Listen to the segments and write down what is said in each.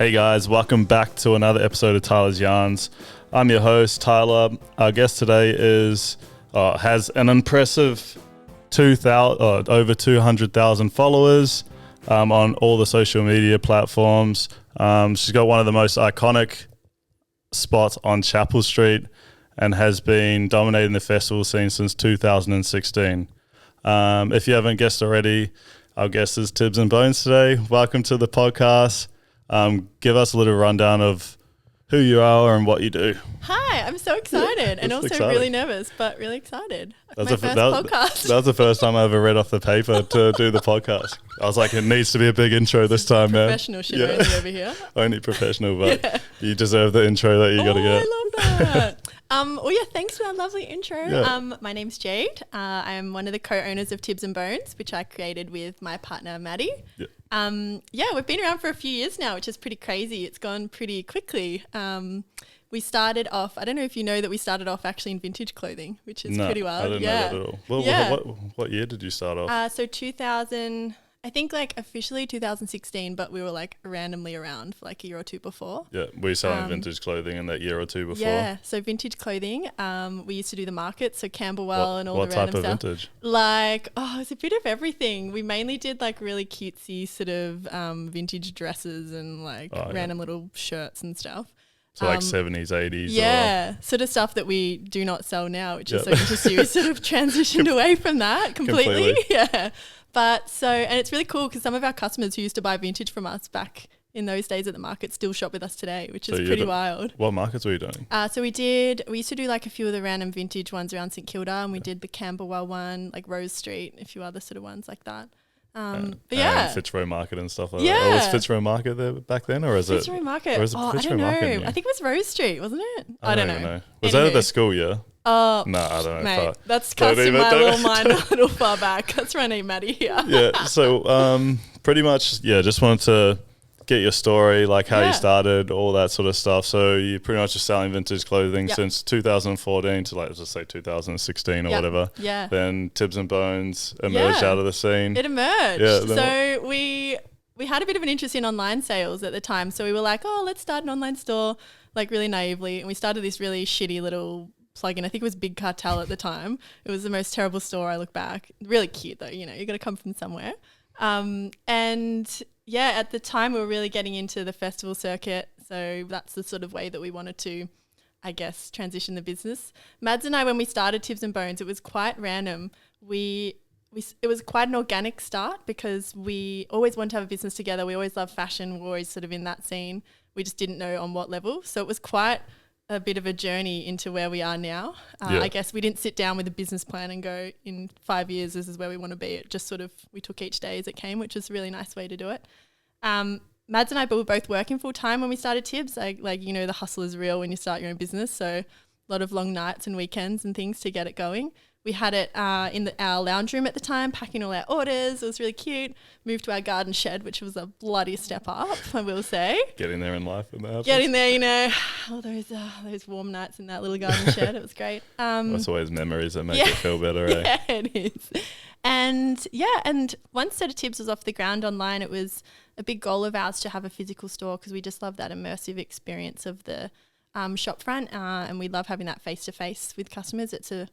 Hey guys, welcome back to another episode of Tyler's Yarns. I'm your host, Tyler. Our guest today has an impressive over 200,000 followers on all the social media platforms. She's got one of the most iconic spots on Chapel Street and has been dominating the festival scene since 2016. If you haven't guessed already, our guest is Tibbs and Bones today. Welcome to the podcast. Give us a little rundown of who you are and what you do. Hi, I'm so excited and also exciting. really nervous, but really excited. That's my first podcast. That was the first time I ever read off the paper to do the podcast. I was like, it needs to be a big intro this time, man. Professional shit only over here. Only professional, but you deserve the intro that you got to get. I love that. Thanks for that lovely intro. Yeah. My name's Jade. I am one of the co-owners of Tibbs and Bones, which I created with my partner, Maddie. Yeah. We've been around for a few years now, which is pretty crazy. It's gone pretty quickly. We started off, I don't know if you know that we started off actually in vintage clothing, which is pretty wild. I didn't know that at all. Well, what year did you start off? So 2000, I think like officially 2016, but we were like randomly around for like a year or two before. Yeah, were you selling vintage clothing in that year or two before? Yeah, so vintage clothing. We used to do the market, so Camberwell and all the What random type of stuff. vintage? It's a bit of everything. We mainly did like really cutesy sort of vintage dresses and random little shirts and stuff. So like 70s, 80s? Yeah, sort of stuff that we do not sell now, which is so interesting. We sort of transitioned away from that completely. Yeah. And it's really cool because some of our customers who used to buy vintage from us back in those days at the market still shop with us today, which is pretty wild. What markets were you doing? We used to do like a few of the random vintage ones around St Kilda, and we did the Camberwell one, like Rose Street, a few other sort of ones like that. And Fitzroy Market and stuff like that. Yeah. Oh, was Fitzroy Market there back then, or is it? Fitzroy Market. Or is it I Fitzroy don't know. Market? I think it was Rose Street, wasn't it? I don't know. Was that at the school year? Oh, no, I don't know. Mate, that's casting my little mind a little far back. That's where I need Maddie here. Yeah. So, pretty much, just wanted to get your story, like how you started, all that sort of stuff. So you pretty much just selling vintage clothing since 2014 to let's just say 2016 or whatever. Yeah. Then Tibbs and Bones emerged out of the scene. It emerged. Yeah, so we had a bit of an interest in online sales at the time. So we were like, let's start an online store, like really naively. And we started this really shitty little plugin. I think it was Big Cartel at the time. It was the most terrible store. I look back. Really cute though. You got to come from somewhere. At the time we were really getting into the festival circuit. So that's the sort of way that we wanted to, I guess, transition the business. Mads and I, when we started Tibbs and Bones, it was quite random. It was quite an organic start because we always wanted to have a business together. We always loved fashion. We're always sort of in that scene. We just didn't know on what level. So it was quite a bit of a journey into where we are now. I guess we didn't sit down with a business plan and go, in 5 years, this is where we want to be. It just sort of, we took each day as it came, which was a really nice way to do it. Mads and I were both working full time when we started Tibbs. The hustle is real when you start your own business. So a lot of long nights and weekends and things to get it going. We had it in our lounge room at the time, packing all our orders. It was really cute. Moved to our garden shed, which was a bloody step up, I will say. Getting there in life and that. Getting there, all those warm nights in that little garden shed. It was great. That's always memories that make it feel better, eh? Yeah, it is. And once Set of Tibbs was off the ground online, it was a big goal of ours to have a physical store because we just love that immersive experience of the shop front, and we love having that face-to-face with customers. It's a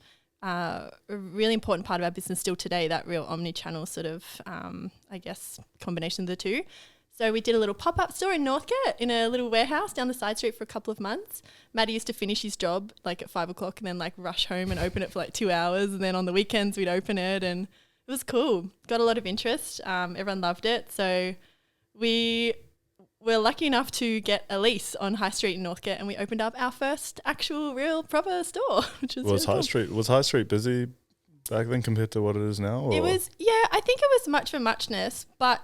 really important part of our business still today, that real omni-channel sort of, combination of the two. So we did a little pop-up store in Northcote in a little warehouse down the side street for a couple of months. Maddie used to finish his job like at 5 o'clock and then rush home and open it for 2 hours. And then on the weekends we'd open it and it was cool. Got a lot of interest. Everyone loved it. So we were lucky enough to get a lease on High Street in Northcote and we opened up our first actual real proper store, which was really cool. Was High Street busy back then compared to what it is now? Or? It was, I think it was much for muchness, but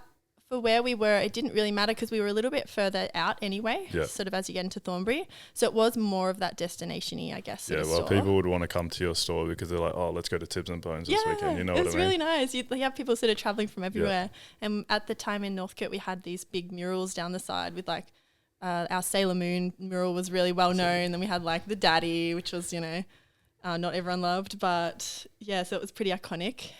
for where we were, it didn't really matter because we were a little bit further out anyway, sort of as you get into Thornbury. So it was more of that destination-y, I guess. Yeah, well, people would want to come to your store because they're like, let's go to Tibbs and Bones this weekend. You know what I mean? It's really nice. You have people sort of traveling from everywhere. Yeah. And at the time in Northcote, we had these big murals down the side with our Sailor Moon mural was really well known. Then we had the Daddy, which was, not everyone loved, but so it was pretty iconic.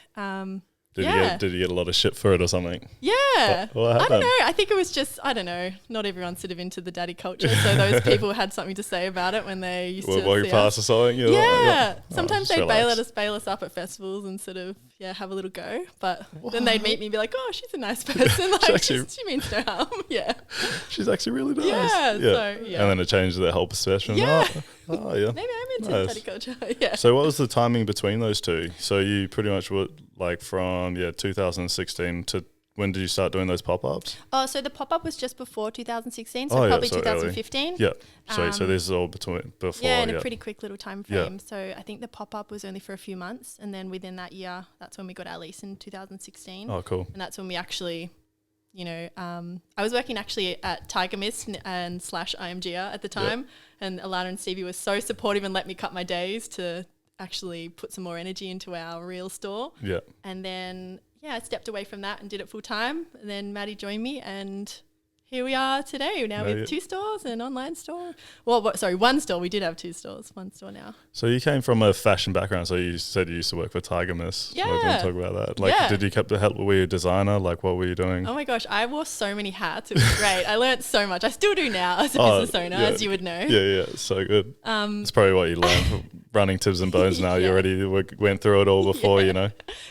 Did you get a lot of shit for it or something? Yeah. What happened? I don't know. I think it was just, I don't know. Not everyone's sort of into the daddy culture. So those people had something to say about it when they used to walk see past us. or something? Yeah. Oh, Sometimes just they'd relax. bail us up at festivals and sort of, have a little go. But then they'd meet me and be like, oh, she's a nice person. Like, she means no harm. Yeah. She's actually really nice. Yeah. So, yeah. And then it changed their whole perception. Yeah. Oh, yeah. Maybe I'm into daddy culture. Yeah. So what was the timing between those two? So you pretty much were like from 2016 to when did you start doing those pop-ups? Oh, so the pop-up was just before 2016, so Oh, yeah, probably so 2015. Yeah. So this is all before. Yeah, in a pretty quick little time frame. So I think the pop-up was only for a few months, and then within that year, that's when we got our lease in 2016. Oh, cool. And that's when we actually, I was working actually at Tiger Mist and / IMGR at the time, and Alana and Stevie were so supportive and let me cut my days to actually put some more energy into our real store. Yeah. And then, I stepped away from that and did it full time. And then Maddie joined me, and here we are today. Now we have 2 stores, an online store. Well, sorry, 1 store. We did have 2 stores, 1 store now. So you came from a fashion background. So you said you used to work for Tiger Mist. Yeah. I was going to talk about that. Like, did you keep the help? Were you a designer? Like, what were you doing? Oh my gosh, I wore so many hats. It was great. I learned so much. I still do now as a business owner, as you would know. Yeah, so good. It's probably what you learned from running Tibbs and Bones now. You already went through it all before,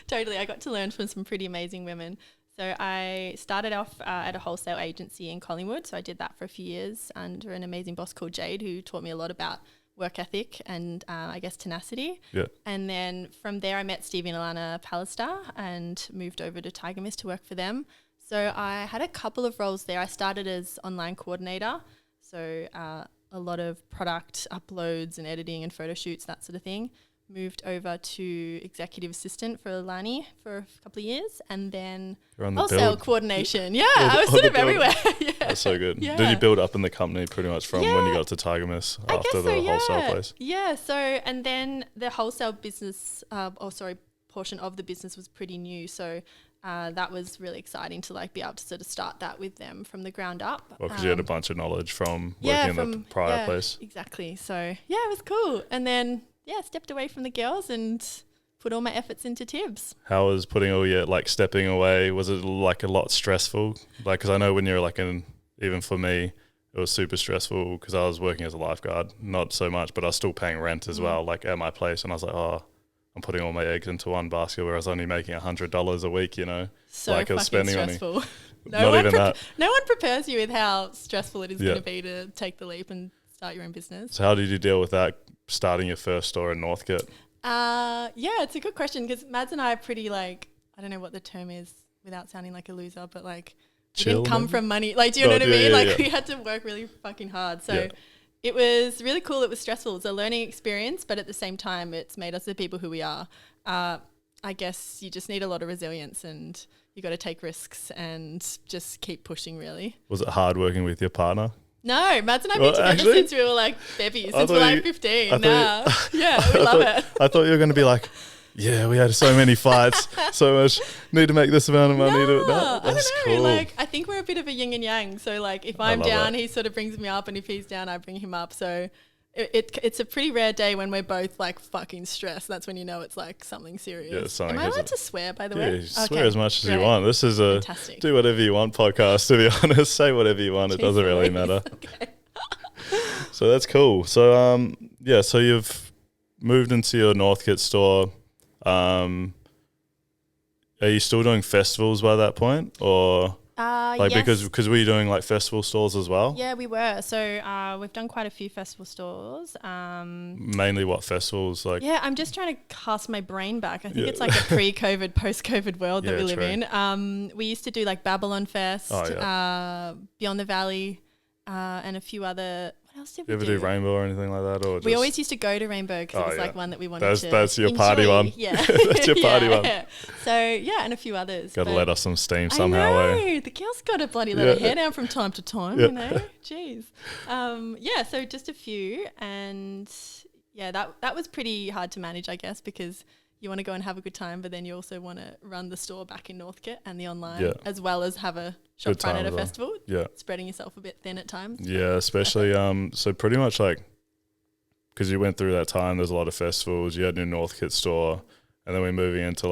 Totally. I got to learn from some pretty amazing women. So I started off at a wholesale agency in Collingwood. So I did that for a few years under an amazing boss called Jade, who taught me a lot about work ethic and I guess tenacity. Yeah. And then from there I met Stevie and Alana Pallister and moved over to Tiger Mist to work for them. So I had a couple of roles there. I started as online coordinator. So a lot of product uploads and editing and photo shoots, that sort of thing. Moved over to executive assistant for Lani for a couple of years, and then wholesale coordination. Yeah, I was sort of everywhere. That's so good. Yeah. Did you build up in the company pretty much from when you got to Tiger Mist after the wholesale place? Yeah, so and then the wholesale business, portion of the business was pretty new. So that was really exciting to be able to sort of start that with them from the ground up. Well, because you had a bunch of knowledge from working in the prior place. Exactly. So it was cool. And then stepped away from the girls and put all my efforts into Tibbs. How was putting all your stepping away? Was it a lot stressful? Because I know when you're even for me, it was super stressful because I was working as a lifeguard, not so much, but I was still paying rent as well, at my place. And I was like, I'm putting all my eggs into one basket where I was only making $100 a week, So I was spending stressful. Money. No one prepares you with how stressful it is going to be to take the leap and start your own business. So how did you deal with that, starting your first store in Northcote? It's a good question because Mads and I are pretty I don't know what the term is without sounding like a loser, but we didn't come from money. Do you know what I mean? We had to work really fucking hard. So it was really cool. It was stressful. It's a learning experience, but at the same time, it's made us the people who we are. I guess you just need a lot of resilience and you got to take risks and just keep pushing, really. Was it hard working with your partner? No, Mads and I have been together since we were babies, since we were 15. We love it. I thought you were going to be we had so many fights, so much, need to make this amount of money. That's cool. I think we're a bit of a yin and yang. So if I'm down, he sort of brings me up, and if he's down, I bring him up. So it's a pretty rare day when we're both fucking stressed. That's when you know it's something serious. Yeah, Am I allowed to swear, by the way? Yeah, swear as much as you want. This is Fantastic. Do whatever you want podcast, to be honest. Say whatever you want. It doesn't really matter. Okay. So that's cool. So so you've moved into your Northcote store. Are you still doing festivals by that point, or yes. because were you doing festival stores as well? Yeah, we were. So we've done quite a few festival stores. Mainly what festivals? Yeah, I'm just trying to cast my brain back. I think it's a pre-COVID, post-COVID world that we live in. We used to do Babylon Fest, Beyond the Valley, and a few other. What else did we do? You ever do Rainbow or anything like that? Or we always used to go to Rainbow because it was one that we wanted to That's your enjoy. party one. Yeah. That's your party one. So, and a few others. Got to let off some steam somehow. I know. The girls got to bloody let her hair down from time to time, Jeez. So just a few. And, that was pretty hard to manage, I guess, because you want to go and have a good time, but then you also want to run the store back in Northcote and the online, as well as have a shop front at a festival. Yeah. Spreading yourself a bit thin at times. Yeah, especially, so pretty much because you went through that time, there's a lot of festivals, you had your Northcote store, and then we're moving into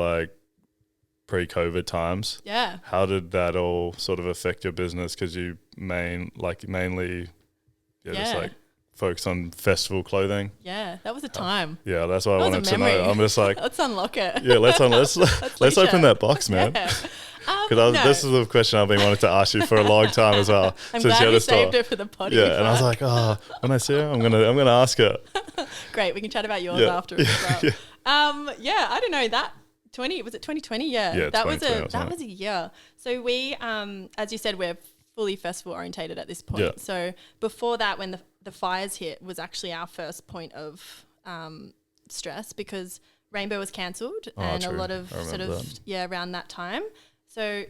pre-COVID times. Yeah. How did that all sort of affect your business? Because you mainly just like focus on festival clothing. Yeah, that was a time. Yeah, that's what I wanted to know. I'm just like, let's unlock it. Yeah, let's open that box, man. Yeah. Because this is the question I've been wanting to ask you for a long time as well. I'm glad you saved it for the podcast. Yeah, and I was like, when I see her, I'm gonna ask her. Great, we can chat about yours after as well. I don't know that. Was it 2020? Yeah, that was a year. So we, as you said, we're fully festival orientated at this point. Yeah. So before that, when the fires hit, was actually our first point of stress because Rainbow was cancelled and a lot of around that time. So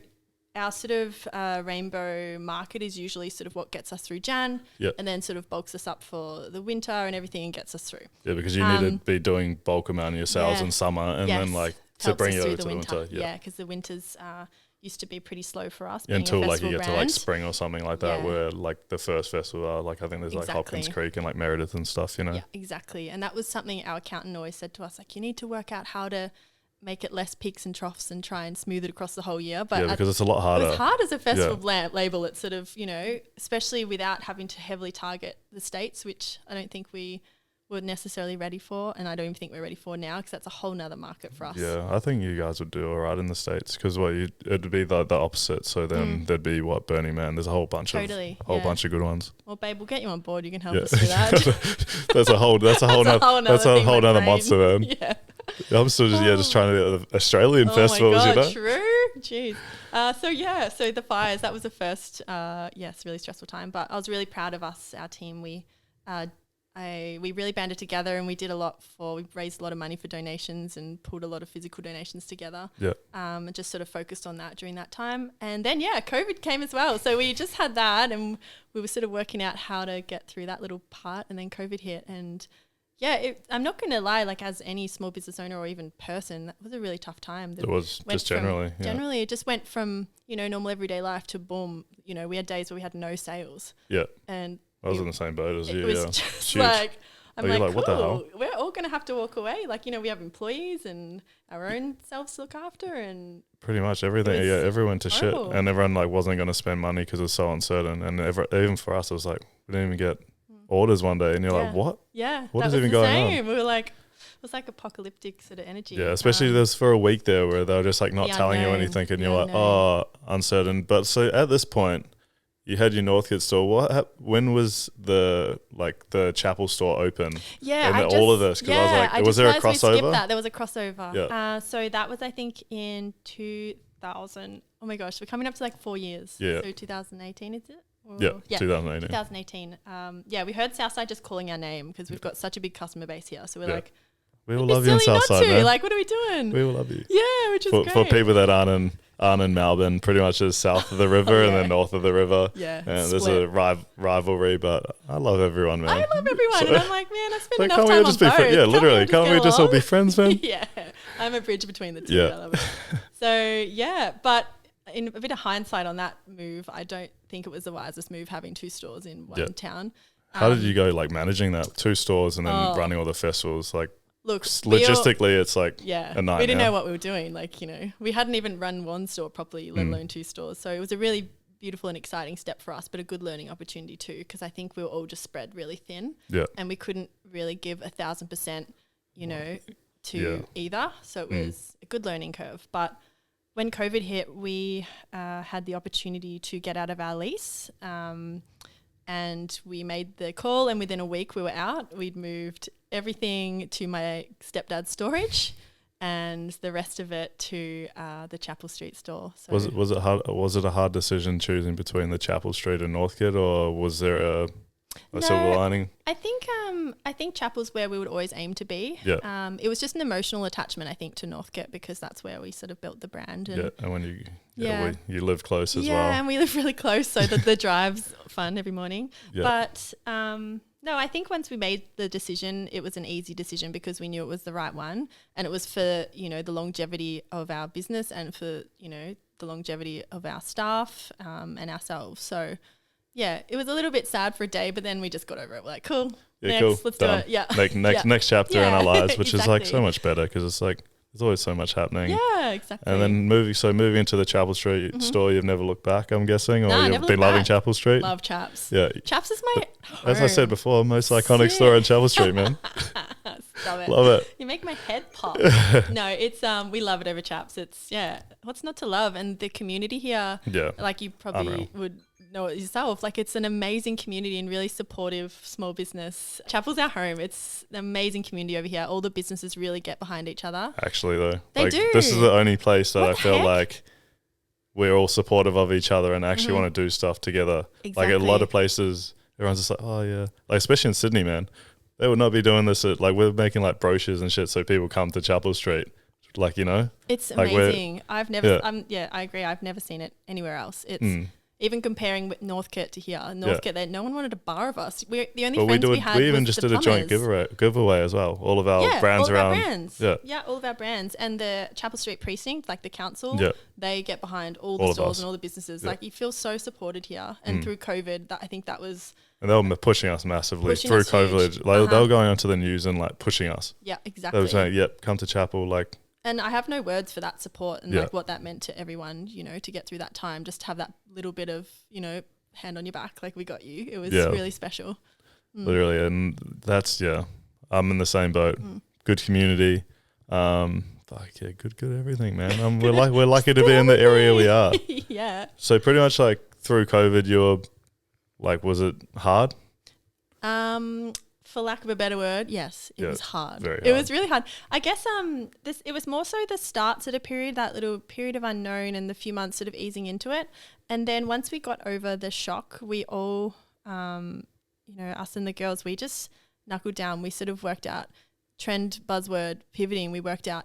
our sort of Rainbow market is usually sort of what gets us through Jan and then sort of bulks us up for the winter and everything and gets us through. Yeah, because you need to be doing bulk amount of your sales in summer and then like to bring you over to the winter. Yeah, because the winters used to be pretty slow for us. Until like you get to like spring or something like that where like the first festival like I think there's like Hopkins Creek and like Meredith and stuff, you know. Yeah, exactly. And that was something our accountant always said to us, like you need to work out how to make it less peaks and troughs and try and smooth it across the whole year. But because it's a lot harder. It's hard as a festival label. It's sort of, you know, especially without having to heavily target the States, which I don't think we were necessarily ready for. And I don't even think we're ready for now because that's a whole nother market for us. Yeah, I think you guys would do all right in the States because it'd be the opposite. So then there'd be Burning Man. There's a whole bunch of good ones. Well, babe, we'll get you on board. You can help us with that. that's a whole nother monster, man. Yeah. I'm still just trying to get the Australian festivals, you know? True. Jeez. So the fires, that was the first, really stressful time. But I was really proud of us, our team. We really banded together and we did we raised a lot of money for donations and pulled a lot of physical donations together. Yeah. And just sort of focused on that during that time. And then, COVID came as well. So we just had that and we were sort of working out how to get through that little part and then COVID hit and I'm not going to lie, like as any small business owner or even person, that was a really tough time. It was just generally. Generally, it just went from, normal everyday life to boom, we had days where we had no sales. Yeah. And I was in the same boat as you. It was just like, I'm like, cool, what the hell? We're all going to have to walk away. Like, we have employees and our own selves to look after and pretty much everything. Everyone to horrible. Shit. And everyone like wasn't going to spend money because it was so uncertain. And even for us, it was like, we didn't even get orders one day and you're like, what? Yeah. What is even going on? We were like, it was like apocalyptic sort of energy. Yeah, especially there's for a week there where they were just like not telling you anything and you're like, uncertain. But so at this point, you had your Northcote store. When was the Chapel store open? Yeah, and all of this because I was like, was there a crossover? We skipped that. There was a crossover. Yeah. So that was I think in 2000. Oh my gosh, we're coming up to like 4 years. Yeah. So 2018 is it? Yeah, 2018. 2018. We heard Southside just calling our name because we've got such a big customer base here. So we're like, we will love you in Southside, man. Like, what are we doing? We will love you. Yeah, which is great. For people that aren't in Melbourne, pretty much is south of the river and then north of the river. Yeah, and there's a rivalry, but I love everyone, man. I love everyone, and I'm like, man, I spend enough time on both. Can't we just all be friends, man? Yeah, I'm a bridge between the two. Yeah. I love it. So, but in a bit of hindsight on that move, I don't think it was the wisest move having two stores in one town. How did you go like managing that? 2 stores and then running all the festivals? Like, look, logistically, it's like a nightmare. We didn't know what we were doing. Like, we hadn't even run one store properly, let alone 2 stores. So it was a really beautiful and exciting step for us, but a good learning opportunity too, because I think we were all just spread really thin. Yeah. And we couldn't really give 1,000%, to either. So it was a good learning curve. But when COVID hit, we had the opportunity to get out of our lease and we made the call and within a week we were out. We'd moved everything to my stepdad's storage and the rest of it to the Chapel Street store. So was it a hard decision choosing between the Chapel Street and Northcote, or was there a silver lining? I think Chapel's where we would always aim to be. Yeah. It was just an emotional attachment, I think, to Northcote because that's where we sort of built the brand. And and when you live close as well. Yeah, and we live really close, so that the drive's fun every morning. Yeah. But no, I think once we made the decision, it was an easy decision because we knew it was the right one, and it was for the longevity of our business and for the longevity of our staff and ourselves. So. Yeah, it was a little bit sad for a day, but then we just got over it. We're like, cool, let's do it. Yeah. Next chapter in our lives, which is like so much better because it's like there's always so much happening. Yeah, exactly. And then moving into the Chapel Street store, you've never looked back, I'm guessing, or you've been loving Chapel Street. Love Chaps. Yeah, Chaps is my home. As I said before, most iconic store in Chapel Street, man. Stop it. Love it. You make my head pop. No, it's we love it over Chaps. It's what's not to love? And the community here, like you probably would know it yourself. Like it's an amazing community and really supportive small business. Chapel's our home. It's an amazing community over here. All the businesses really get behind each other. Actually, though, they do. This is the only place that I feel like we're all supportive of each other and actually want to do stuff together. Exactly. Like a lot of places, everyone's just like, oh yeah, like especially in Sydney, man. They would not be doing this at, like, we're making like brochures and shit so people come to Chapel Street. Like, you know? It's amazing. I've never, I agree. I've never seen it anywhere else. It's even comparing with Northcote to here. Northcote, no one wanted a bar of us. We're the only friends we had. We even just did a joint giveaway as well. All of our brands around. All of our brands. And the Chapel Street precinct, like the council, they get behind all the stores and all the businesses. Like you feel so supported here. And through COVID, I think that was... And they were pushing us massively through COVID. Like, they were going onto the news and like pushing us. Yeah, exactly. They were saying, "Yep, come to Chapel." Like, and I have no words for that support and like what that meant to everyone. You know, to get through that time, just have that little bit of hand on your back, like we got you. It was really special. Literally, and that's I'm in the same boat. Good community. Good everything, man. We're lucky to be in the area we are. Yeah. So pretty much like through COVID, you're. Like, was it hard? For lack of a better word, yes, it was hard. Very hard. It was really hard. I guess it was more so the start sort of period, that little period of unknown and the few months sort of easing into it. And then once we got over the shock, we all, us and the girls, we just knuckled down. We sort of worked out trend, buzzword, pivoting. We worked out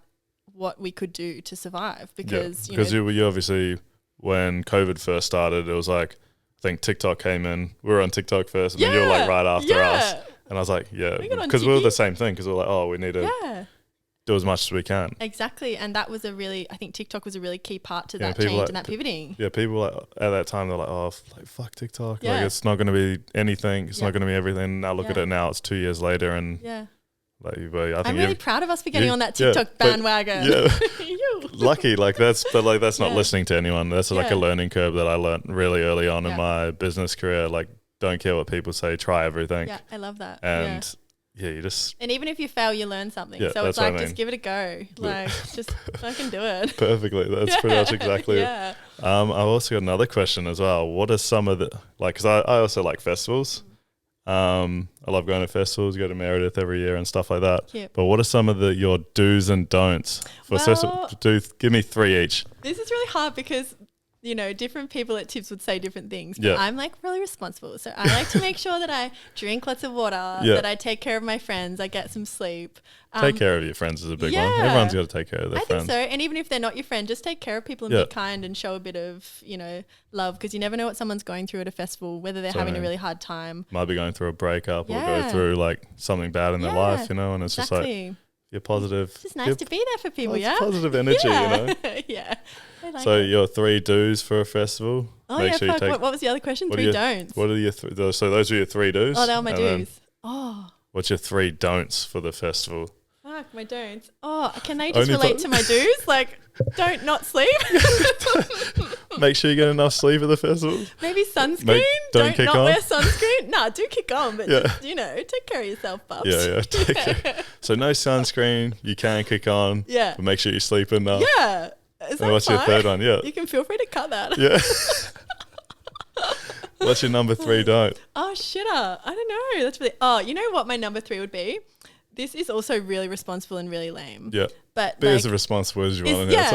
what we could do to survive because, you obviously, when COVID first started, it was like, I think TikTok came in. We were on TikTok first, and then you were like right after us. And I was like, because we were the same thing. Because we were like, oh, we need to do as much as we can. Exactly, and that was I think TikTok was a really key part to that change and that pivoting. Yeah, people like at that time they're like, oh, fuck TikTok. Like it's not going to be anything. It's not going to be everything. Now look at it now. It's 2 years later, and like, I think I'm really proud of us for getting on that TikTok bandwagon. Lucky, that's not listening to anyone. That's like a learning curve that I learned really early on in my business career. Like, don't care what people say, try everything. Yeah, I love that. And you just... And even if you fail, you learn something. So it's like, just give it a go. Like, just fucking do it. Perfectly. That's pretty much exactly it. I've also got another question as well. What are some of the... Like, because I also like festivals. I love going to festivals, go to Meredith every year and stuff like that. Yep. But what are some of your do's and don'ts for festival? Give me 3 each. This is really hard because, different people at Tibbs would say different things. But I'm like really responsible. So I like to make sure that I drink lots of water, that I take care of my friends, I get some sleep. Take care of your friends is a big one. Everyone's got to take care of their friends. I think so. And even if they're not your friend, just take care of people and be kind and show a bit of, love, because you never know what someone's going through at a festival, whether they're having a really hard time. Might be going through a breakup or go through like something bad in their life, and it's just like, you're positive. It's just nice to be there for people, positive energy, Yeah. So your 3 do's for a festival. Oh, sure what was the other question? 3 don'ts. What are your so those are your 3 do's? Oh, they were my do's. What's your 3 don'ts for the festival? Fuck, my don'ts. Oh, can they just relate to my do's? Like, don't not sleep. Make sure you get enough sleep at the festival. Maybe sunscreen. Don't not wear sunscreen. Nah, do kick on, but just, take care of yourself, Bubs. Take care. So no sunscreen. You can kick on. Yeah. But make sure you sleep enough. Yeah. Is that what's your 3rd one? Yeah. You can feel free to cut that. Yeah. What's your number 3 don't? Oh, shitter. I don't know. That's really... Oh, you know what my number 3 would be? This is also really responsible and really lame. Yeah. But be as responsible as you want in there.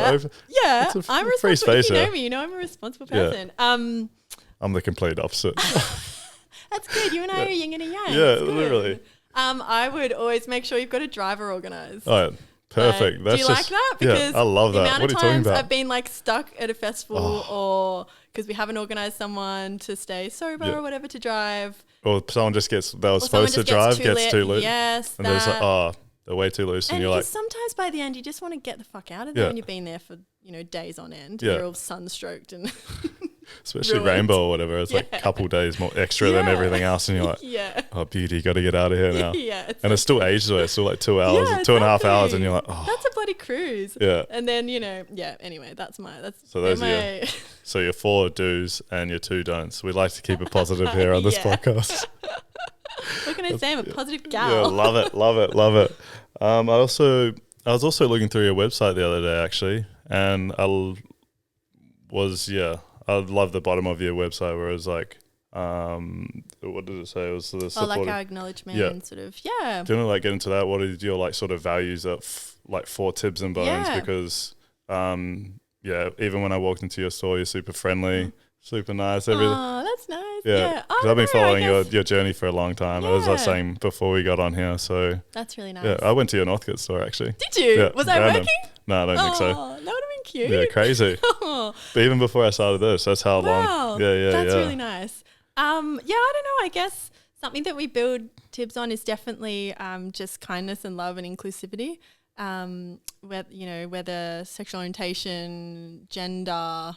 I'm responsible. If you know me, I'm a responsible person. I'm the complete opposite. That's good. You and I are yin and a yang. Yeah, literally. I would always make sure you've got a driver organised. Oh, perfect. Do you like that? Because I love that. What are you talking about? I've been like stuck at a festival or because we haven't organised someone to stay sober or whatever to drive. Or someone just gets supposed to drive, gets too loose. Yes. And they're just like, they're way too loose. And you're like, sometimes by the end, you just want to get the fuck out of there and you've been there for, days on end. You're all sunstroked and especially ruined. rainbow or whatever. It's like a couple days more extra than everything else, and you're like, oh, beauty, got to get out of here now. And it's still ages away. It's still like 2 hours, 2.5 hours, and you're like, oh, that's a bloody cruise. Yeah. And then anyway, that's so those are so your 4 do's and your 2 don'ts. We like to keep it positive here on this podcast. What can I say? I'm a positive gal. Yeah, love it. I was also looking through your website the other day actually, and I love the bottom of your website where it was like, what did it say? It was the like our acknowledgement and sort of, Do you want to like get into that? What is your like sort of values like for Tibbs and Bones? Because even when I walked into your store, you're super friendly, super nice. Oh, that's nice. Yeah. Because I've been following your journey for a long time. As I was saying before we got on here, so that's really nice. Yeah, I went to your Northcote store actually. Did you? Yeah, was I working? No, I don't think so. That would have been cute. Yeah, crazy. But even before I started this, that's how long. Yeah, that's really nice. I don't know. I guess something that we build Tibbs on is definitely just kindness and love and inclusivity. Whether sexual orientation, gender,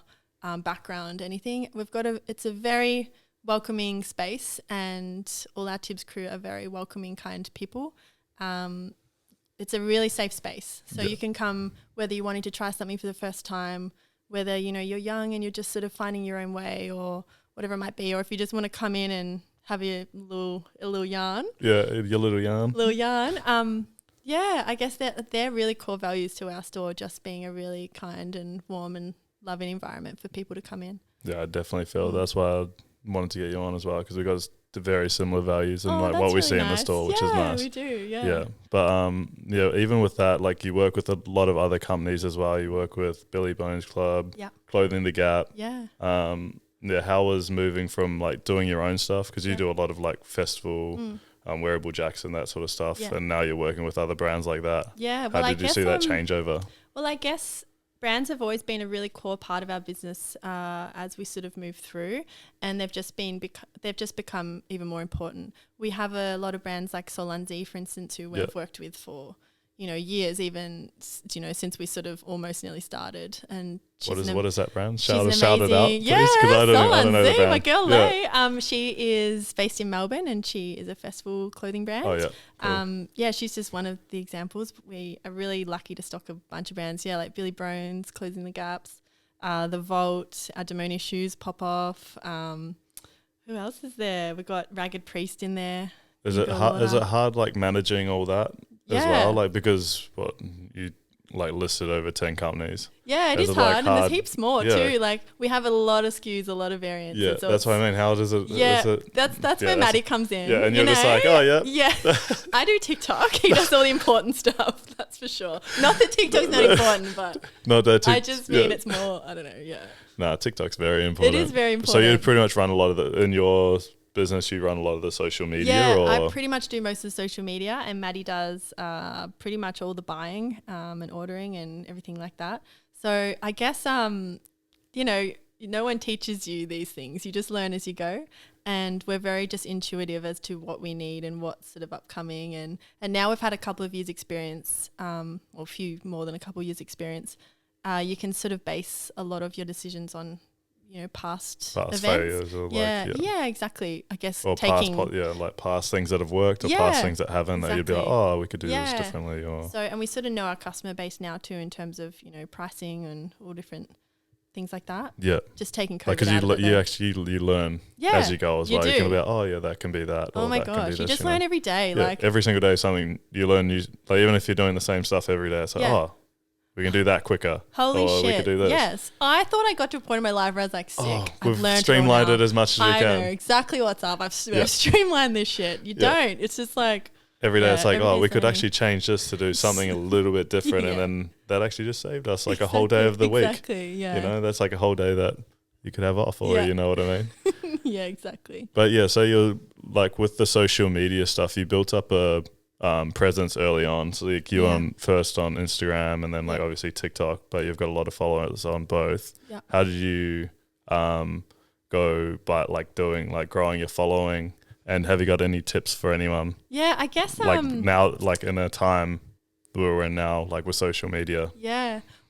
background, anything, it's a very welcoming space, and all our Tibbs crew are very welcoming, kind people. It's a really safe space, so you can come whether you're wanting to try something for the first time, whether you're young and you're just sort of finding your own way, or whatever it might be, or if you just want to come in and have a little yarn. Yeah, your little yarn. I guess they're really core values to our store, just being a really kind and warm and loving environment for people to come in. Yeah, I definitely feel that's why I wanted to get you on as well, because we've got the very similar values and like what we really see in the store, which is nice. We do, yeah. But even with that, like you work with a lot of other companies as well. You work with Billy Bones Club, Clothing the Gap. How was moving from like doing your own stuff, because you do a lot of like festival wearable jacks and that sort of stuff, and now you're working with other brands like that. How did you see that changeover? Well, I guess brands have always been a really core part of our business as we sort of move through, and they've just become even more important. We have a lot of brands like Solanzi, for instance, who we've worked with for years, even since we sort of almost nearly started. And what is that brand? Shout it out, please, yeah, because I don't know the brand. My girl Lay. She is based in Melbourne, and she is a festival clothing brand. Oh yeah, cool. She's just one of the examples. We are really lucky to stock a bunch of brands. Yeah, like Billy Bones, Closing the Gaps, the Vault, our Demonia shoes, Pop Off. Who else is there? We've got Ragged Priest in there. Is it hard like managing all that as well? Like, because you like listed over 10 companies. Yeah, it is hard, and there's heaps more too. Like, we have a lot of SKUs, a lot of variants. Yeah, so that's what I mean. How does it? That's where Maddie comes in. Yeah, and you're just like, oh yeah. Yeah, I do TikTok. He does all the important stuff. That's for sure. Not that TikTok's not important, but I just mean it's more. I don't know. Yeah. Nah, TikTok's very important. It is very important. So you pretty much run a lot of in your business, you run a lot of the social media? Yeah, I pretty much do most of the social media, and Maddie does pretty much all the buying and ordering and everything like that. So I guess, no one teaches you these things. You just learn as you go. And we're very just intuitive as to what we need and what's sort of upcoming. And now we've had a couple of years experience, or a few more than a couple of years experience. You can sort of base a lot of your decisions on past events. Failures or exactly. I guess or past things that have worked or past things that haven't, that you'd be like, oh, we could do this differently. Or so, and we sort of know our customer base now too, in terms of pricing and all different things like that. Yeah, just taking COVID because you learn as you go as well. You can be like, oh yeah, that can be that. Oh my gosh, you just learn every day. Like every single day, something you learn. Like even if you're doing the same stuff every day, it's like, oh, we can do that quicker. Holy shit. We can do this. Yes. I thought I got to a point in my life where I was like, sick. We've streamlined it as much as we can. I know exactly what's up. I've streamlined this shit. You don't. It's just like every day it's like, we could actually change this to do something a little bit different. And then that actually just saved us like a whole day of the week. Exactly, yeah. That's like a whole day that you could have off, or you know what I mean? Yeah, exactly. But so you're like with the social media stuff, you built up a presence early on, so like you first on Instagram and then like obviously TikTok, but you've got a lot of followers on both. How did you go by like doing like growing your following, and have you got any tips for anyone? I guess like now, like in a time we're in now, like with social media?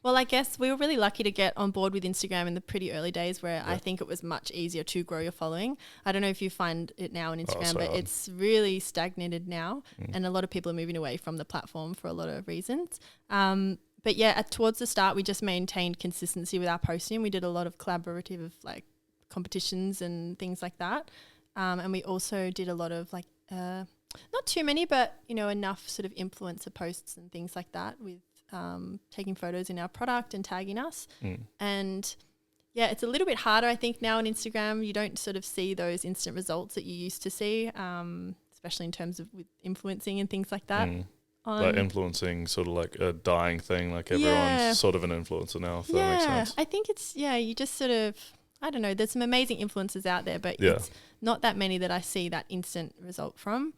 Well, I guess we were really lucky to get on board with Instagram in the pretty early days where I think it was much easier to grow your following. I don't know if you find it now on Instagram, but it's really stagnated now and a lot of people are moving away from the platform for a lot of reasons. But yeah, towards the start, we just maintained consistency with our posting. We did a lot of collaborative like competitions and things like that. And we also did a lot of like, not too many, but, you know, enough sort of influencer posts and things like that with taking photos in our product and tagging us. And yeah, it's a little bit harder, I think, now on Instagram. You don't sort of see those instant results that you used to see, especially in terms of with influencing and things like that. Like influencing sort of like a dying thing, like everyone's sort of an influencer now, if that makes sense. I think it's, you just sort of, I don't know, there's some amazing influencers out there, but it's not that many that I see that instant result from.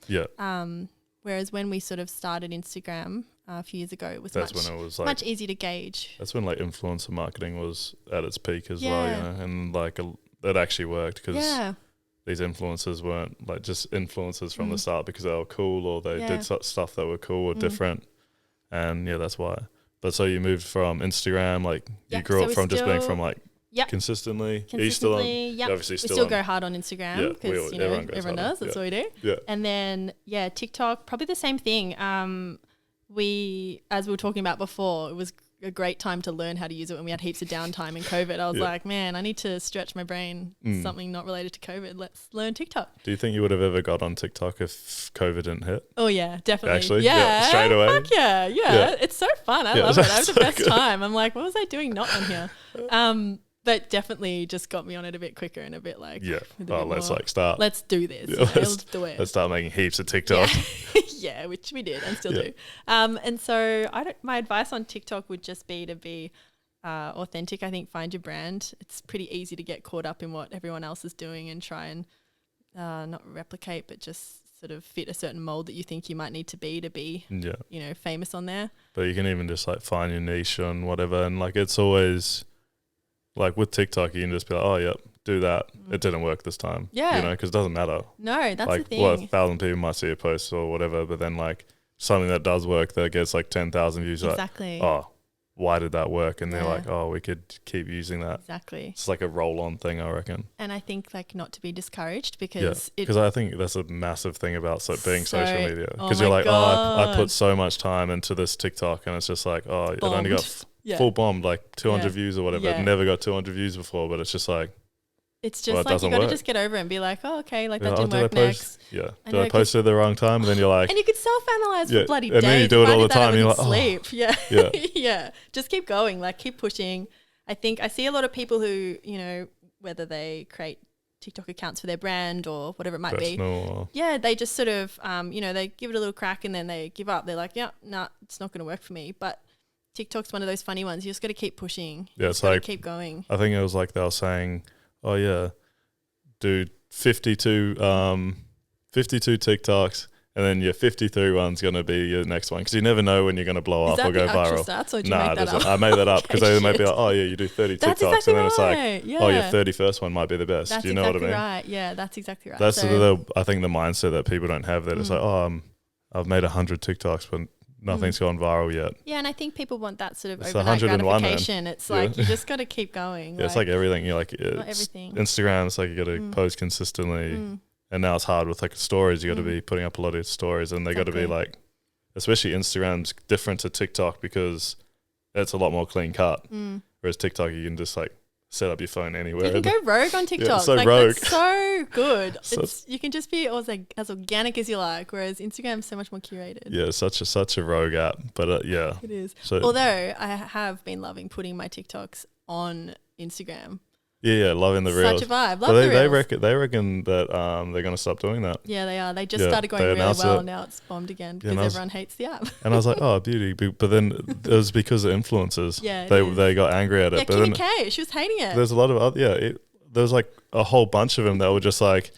Whereas when we sort of started Instagram a few years ago, it was much easier to gauge. That's when like influencer marketing was at its peak as well, you know, and like it actually worked because these influencers weren't like just influencers from the start because they were cool or they did stuff that were cool or different. And that's why. But so you moved from Instagram, like you grew up from just being from like consistently. Are you still on? Obviously we still go hard on Instagram because everyone does. That's what we do. And then TikTok, probably the same thing. As we were talking about before, it was a great time to learn how to use it when we had heaps of downtime in COVID. I was like, man, I need to stretch my brain. Something not related to COVID. Let's learn TikTok. Do you think you would have ever got on TikTok if COVID didn't hit? Oh yeah, definitely. Actually, straight away. Fuck yeah. It's so fun. I love it. I have the best time. I'm like, what was I doing not on here? But definitely just got me on it a bit quicker and a bit like let's like start. Let's do this. Let's do it. Let's start making heaps of TikTok. Yeah, which we did and still do. And so my advice on TikTok would just be to be authentic. I think find your brand. It's pretty easy to get caught up in what everyone else is doing and try and not replicate, but just sort of fit a certain mold that you think you might need to be famous on there. But you can even just like find your niche on whatever, and like it's always. Like with TikTok, you can just be like, oh, yep, do that. It didn't work this time. Yeah. Because it doesn't matter. No, that's like, the thing. Well, 1,000 people might see a post or whatever, but then like something that does work that gets like 10,000 views. Exactly. Like, oh, why did that work? And they're like, oh, we could keep using that. Exactly. It's like a roll-on thing, I reckon. And I think like not to be discouraged because I think that's a massive thing about being social media. Because you're like, I put so much time into this TikTok and it's just like, oh, it only got full bombed, like 200 views or whatever. It never got 200 views before, but it's just like, it's just like you got to just get over it and be like, oh, okay, like that didn't work next. Yeah. Did I post it at the wrong time? And then you're like... And you could self-analyze for bloody days. And then you do it all the time. And you're like, sleep. Yeah. Just keep going. Like keep pushing. I think I see a lot of people who, whether they create TikTok accounts for their brand or whatever it might be. They just sort of, they give it a little crack and then they give up. They're like, it's not going to work for me. But TikTok's one of those funny ones. You just got to keep pushing. Yeah, it's like keep going. I think it was like they were saying, oh yeah, do 52 TikToks, and then your 53 one's going to be your next one because you never know when you're going to blow up or go viral. Stats, or did you make that up? I made that up because they might be like, oh yeah, you do 30 TikToks, and then it's like, oh, your 31st one might be the best. Do you know what I mean? Right. Yeah, that's exactly right. That's I think the mindset that people don't have. That it's like, oh, I've made 100 TikToks, but nothing's gone viral yet. Yeah, and I think people want that sort of overnight gratification. It's like you just got to keep going. Yeah, it's like everything. You're like, everything. Instagram, it's like you got to post consistently. And now it's hard with like stories. You got to be putting up a lot of stories, and they got to be like, especially Instagram's different to TikTok because it's a lot more clean cut. Whereas TikTok, you can just like set up your phone anywhere. You can go rogue on TikTok. So rogue. That's so good. You can just be as organic as you like, whereas Instagram's so much more curated. Yeah, such a rogue app, but it is. So, although I have been loving putting my TikToks on Instagram. Yeah, loving the reels. Such a vibe. Love the reels. They reckon that they're going to stop doing that. Yeah, they are. They just started going really well, and now it's bombed again because everyone hates the app. And I was like, oh, beauty. But then it was because of influencers. Yeah, they got angry at it. Yeah, but Kim K, she was hating it. There's a lot of other, there's like a whole bunch of them that were just like,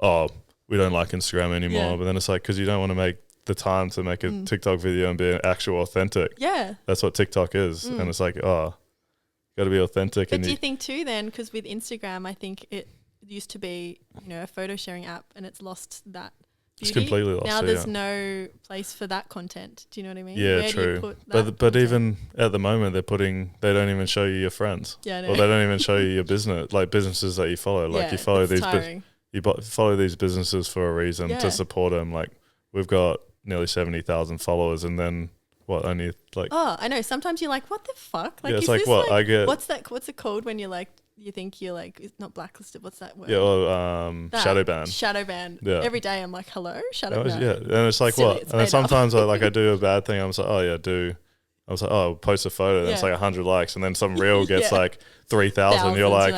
oh, we don't like Instagram anymore. Yeah. But then it's like, because you don't want to make the time to make a TikTok video and be an actual authentic. Yeah. That's what TikTok is. And it's like, oh, got to be authentic. But do you think too then, because with Instagram, I think it used to be, a photo sharing app and it's lost that beauty. completely lost. Now there's no place for that content. Do you know what I mean? Yeah, Where do you true. put that But content? even at the moment, they don't even show you your friends. Yeah, I know. Or they don't even show you your business, like businesses that you follow. Like you follow these, follow these businesses for a reason to support them. Like we've got nearly 70,000 followers, and then only like. Oh, I know. Sometimes you're like, what the fuck? Like, yeah, it's is like this what like, I get. What's it called when you're like, you think you're like, it's not blacklisted. What's that word? Yeah, shadow ban. Shadow ban. Yeah. Every day I'm like, hello, shadow ban. Yeah, and it's like Silly, what? it's And then made sometimes up. I do a bad thing. I'm just like, oh yeah, I was like, oh, post a photo. And it's like 100 likes, and then some reel gets like 3,000. You're like,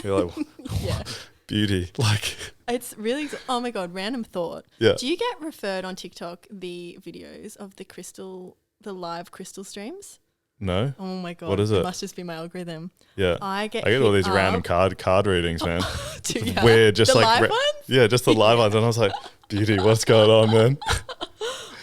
yeah. Beauty. Like, it's really, oh my God, random thought. Yeah. Do you get referred on TikTok the videos of the live crystal streams? No. Oh my God. What is it? Must just be my algorithm. Yeah. I get all these random card readings, man. Yeah. Weird. Just the like, live ones? yeah, just the live ones. And I was like, beauty, what's going on, man?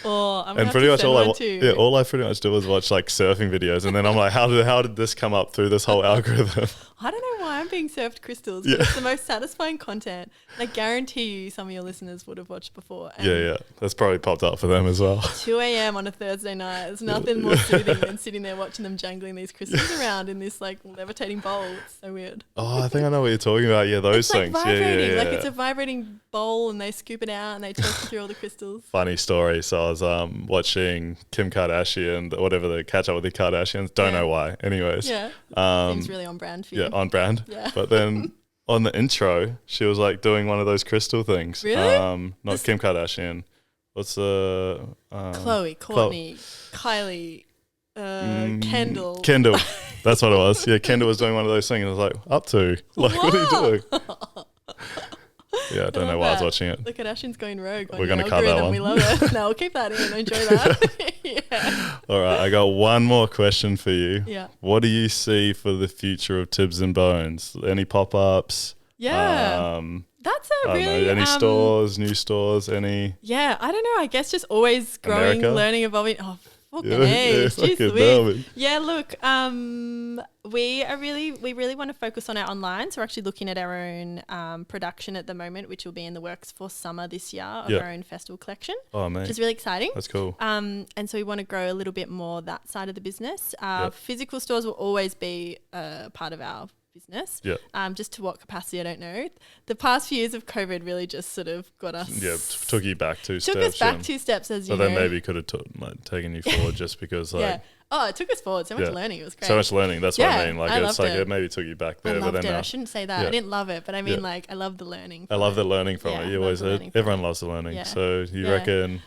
Oh, I'm and pretty much all I pretty much do is watch like surfing videos, and then I'm like, how did this come up through this whole algorithm? I don't know why I'm being served crystals, but it's the most satisfying content. And I guarantee you some of your listeners would have watched before. And Yeah. That's probably popped up for them as well. 2 a.m. on a Thursday night. There's nothing more soothing than sitting there watching them jangling these crystals around in this like levitating bowl. It's so weird. Oh, I think I know what you're talking about. Yeah, those it's things. Like vibrating. Yeah. Like it's a vibrating bowl, and they scoop it out and they talk through all the crystals. Funny story. So I was watching Kim Kardashian, whatever, the catch up with the Kardashians. Don't know why. Anyways. Yeah. Seems really on brand for you. Yeah, on brand. Yeah. But then on the intro, she was like doing one of those crystal things. Really? Not Kim Kardashian. What's the Chloe, Courtney, Kylie, Kendall. Kendall. That's what it was. Yeah, Kendall was doing one of those things. I was like, up to? Like, what are you doing? Yeah, I don't know why I was watching it. The Kardashians going rogue. We're going to cut that one. We love it. No, we'll keep that in. Enjoy that. Yeah. All right, I got one more question for you. Yeah. What do you see for the future of Tibbs and Bones? Any pop-ups? Yeah. That's a really... any stores, new stores, any... Yeah, I don't know. I guess just always growing, learning, evolving. Oh, fucking age. Fucking Melbourne. Yeah, look, we really want to focus on our online. So we're actually looking at our own production at the moment, which will be in the works for summer this year of our own festival collection. Oh, man. Which is really exciting. That's cool. And so we want to grow a little bit more that side of the business. Physical stores will always be part of our business. Just to what capacity, I don't know. The past few years of COVID really just sort of got us... Yeah, took you back two steps. Took us back 2 steps, as you know. But then maybe could have taken you forward just because like... Oh, it took us forward. So much learning. It was great. So much learning. That's what I mean. Like, it's like it maybe took you back there. I loved but then it. I shouldn't say that. I didn't love it, but I mean, like, I love the learning. I love the learning from it. You always, everyone loves the learning. So you reckon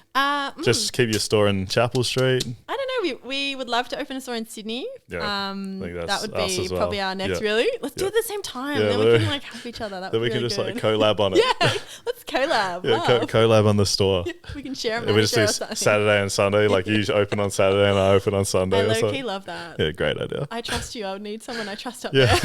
just keep your store in Chapel Street? I don't know. We would love to open a store in Sydney. I think that would be probably our next really. Let's do it at the same time. Then we can like help each other. That then would we be can really just good. like collab on it. Yeah, let's collab. Yeah, collab on the store. We can share We just do Saturday and Sunday. Like you open on Saturday and I open on Sunday. I low-key love that. Yeah, great idea. I trust you. I would need someone I trust up there.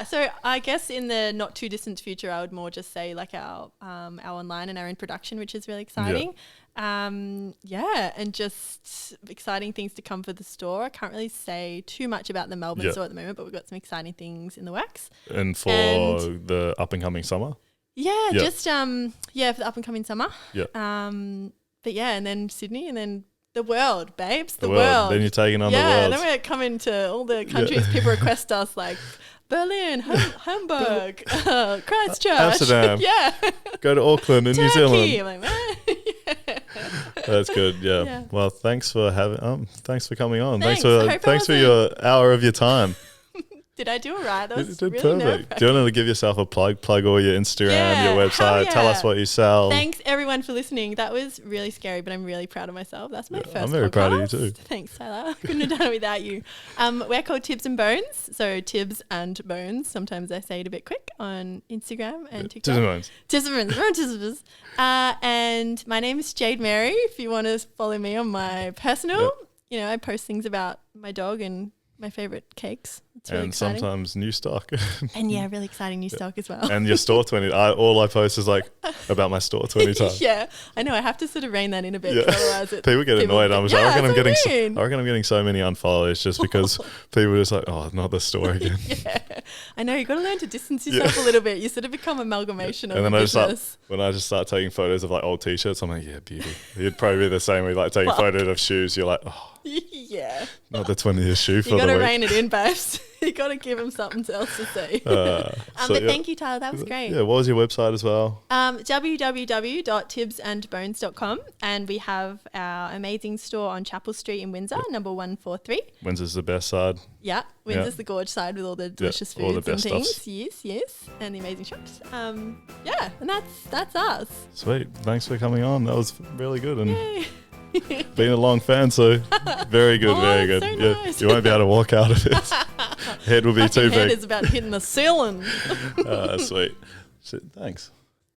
So I guess in the not too distant future, I would more just say like our online and our in production, which is really exciting. And just exciting things to come for the store. I can't really say too much about the Melbourne store at the moment, but we've got some exciting things in the works. And for the up and coming summer? Just for the up and coming summer. But and then Sydney and then the world, babes, the world. Then you're taking on the world. Yeah, then we're coming to all the countries people request us, like Berlin, Hamburg, Christchurch. Amsterdam. Go to Auckland in New Zealand. I'm like, That's good. Yeah. Well, thanks for coming on. Thanks for your hour of your time. Did I do it right? That was did really perfect. Do you want to give yourself a plug? Plug all your Instagram, your website. Tell us what you sell. Thanks everyone for listening. That was really scary, but I'm really proud of myself. That's my first I'm very podcast. proud of you too. Thanks, Tyler. Couldn't have done it without you. We're called Tibbs and Bones. So Tibbs and Bones. Sometimes I say it a bit quick on Instagram and TikTok. Tibbs and Bones. Tibbs and Bones. We're on Tibbs and Bones. And my name is Jade Mary. If you want to follow me on my personal, I post things about my dog and my favorite cakes. It's really exciting. Sometimes new stock. And really exciting new stock as well. And your store 20. All I post is like about my store 20 times. Yeah, I know. I have to sort of rein that in a bit. Yeah. Otherwise People get annoyed. I reckon I'm mean. getting so many unfollows just because people are just like, oh, not the store again. Yeah, I know. You got to learn to distance yourself a little bit. You sort of become amalgamation of And then the business. when I just start taking photos of like old t-shirts, I'm like, yeah, beauty. You'd probably be the same with like taking photos of shoes. You're like, oh, yeah, not the 20th shoe for you the got week. to rein it in, babes. You got to give them something else to see. So, but thank you, Tyler. That was great. Yeah, what was your website as well? www.tibbsandbones.com, and we have our amazing store on Chapel Street in Windsor, number 143. Windsor's the best side. Yeah, Windsor's the gorge side with all the delicious all the foods and best things. stuffs. Yes, and the amazing shops. Yeah, and that's us. Sweet. Thanks for coming on. That was really good. And Yay. being a long fan, so very good, very good. So Yeah, nice. you won't be able to walk out of this. Head will be too Head big. is about hitting the ceiling. Sweet. Shit, thanks.